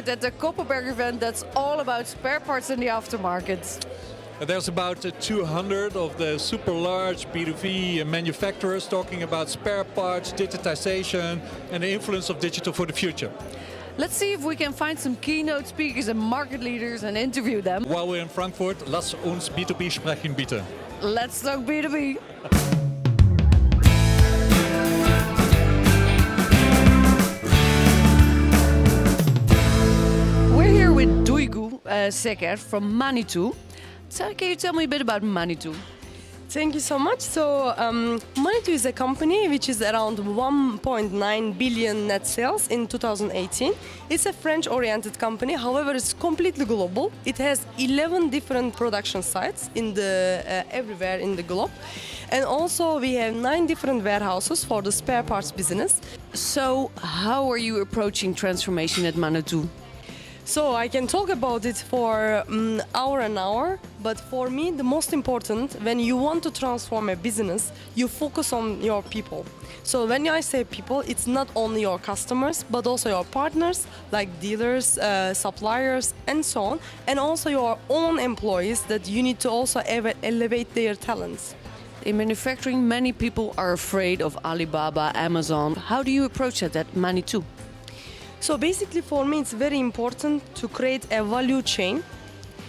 Frankfurt at the Copperberg event that's all about spare parts in the aftermarket. There's about 200 of the super large B2B manufacturers talking about spare parts, digitization and the influence of digital for the future. Let's see if we can find some keynote speakers and market leaders and interview them. While we're in Frankfurt, lass uns B2B sprechen bitte. Let's talk B2B. We're here with Duygu Seker from Manitou. So can you tell me a bit about Manitou? Thank you so much. So Manitou is a company which is around 1.9 billion net sales in 2018. It's a French-oriented company. However, it's completely global. It has 11 different production sites in everywhere in the globe. And also we have 9 different warehouses for the spare parts business. So how are you approaching transformation at Manitou? So I can talk about it for hour and hour, but for me the most important, when you want to transform a business, you focus on your people. So when I say people, it's not only your customers, but also your partners, like dealers, suppliers, and so on, and also your own employees that you need to also elevate their talents. In manufacturing, many people are afraid of Alibaba, Amazon. How do you approach that at Manitou? So basically for me it's very important to create a value chain.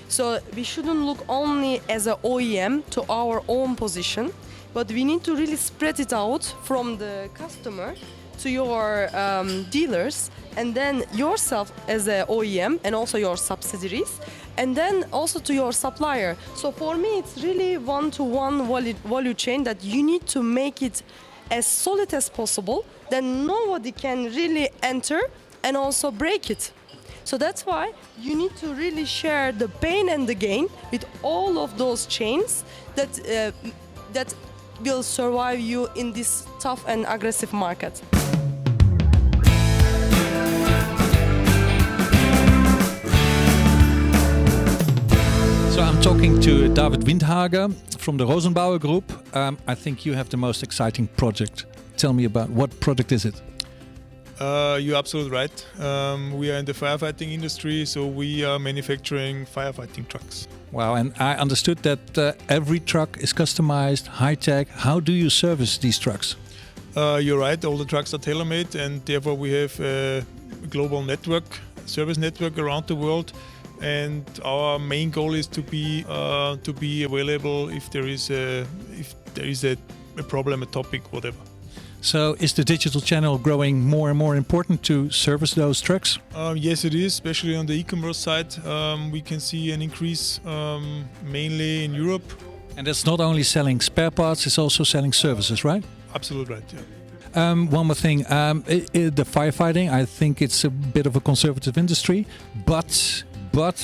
So we shouldn't look only as an OEM to our own position, but we need to really spread it out from the customer to your dealers, and then yourself as an OEM and also your subsidiaries, and then also to your supplier. So for me it's really one-to-one value chain that you need to make it as solid as possible, then nobody can really enter and also break it. So that's why you need to really share the pain and the gain with all of those chains that will survive you in this tough and aggressive market. So I'm talking to David Windhager from the Rosenbauer Group. I think you have the most exciting project. Tell me about what product is it? You're absolutely right. We are in the firefighting industry, so we are manufacturing firefighting trucks. Wow, and I understood that every truck is customized, high-tech. How do you service these trucks? You're right, all the trucks are tailor-made, and therefore we have a global network, service network around the world. And our main goal is to be available if there is a problem, a topic, whatever. So is the digital channel growing more and more important to service those trucks? Yes, it is, especially on the e-commerce side. We can see an increase mainly in Europe. And that's not only selling spare parts, it's also selling services, right? Absolutely right, yeah. One more thing, the firefighting, I think it's a bit of a conservative industry, but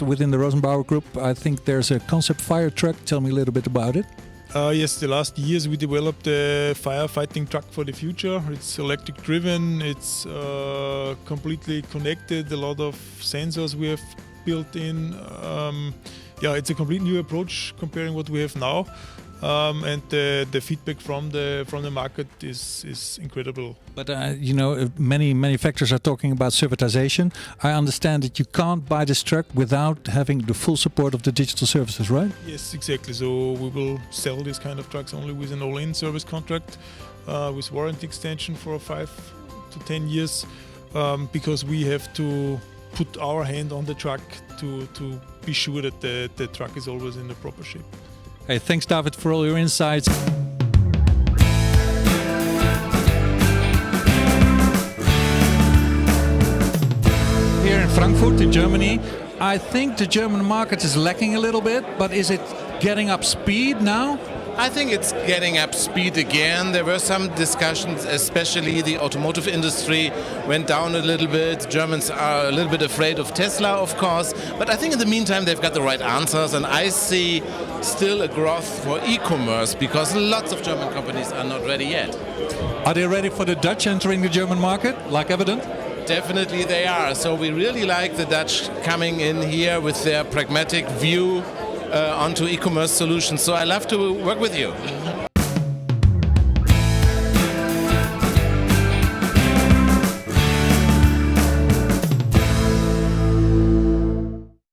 within the Rosenbauer Group, I think there's a concept fire truck. Tell me a little bit about it. Yes, the last years we developed a firefighting truck for the future. It's electric driven, it's completely connected, a lot of sensors we have built in. It's a complete new approach comparing what we have now. And the feedback from the market is incredible. But many manufacturers are talking about servitization. I understand that you can't buy this truck without having the full support of the digital services, right? Yes, exactly. So we will sell these kind of trucks only with an all-in service contract, with warranty extension for 5 to 10 years, because we have to put our hand on the truck to be sure that the truck is always in the proper shape. Hey, thanks, David, for all your insights. Here in Frankfurt, in Germany, I think the German market is lacking a little bit, but is it getting up speed now? I think it's getting up speed again. There were some discussions, especially the automotive industry went down a little bit. Germans are a little bit afraid of Tesla, of course. But I think in the meantime they've got the right answers, and I see still a growth for e-commerce because lots of German companies are not ready yet. Are they ready for the Dutch entering the German market, like evident? Definitely they are. So we really like the Dutch coming in here with their pragmatic view onto e-commerce solutions. So I love to work with you.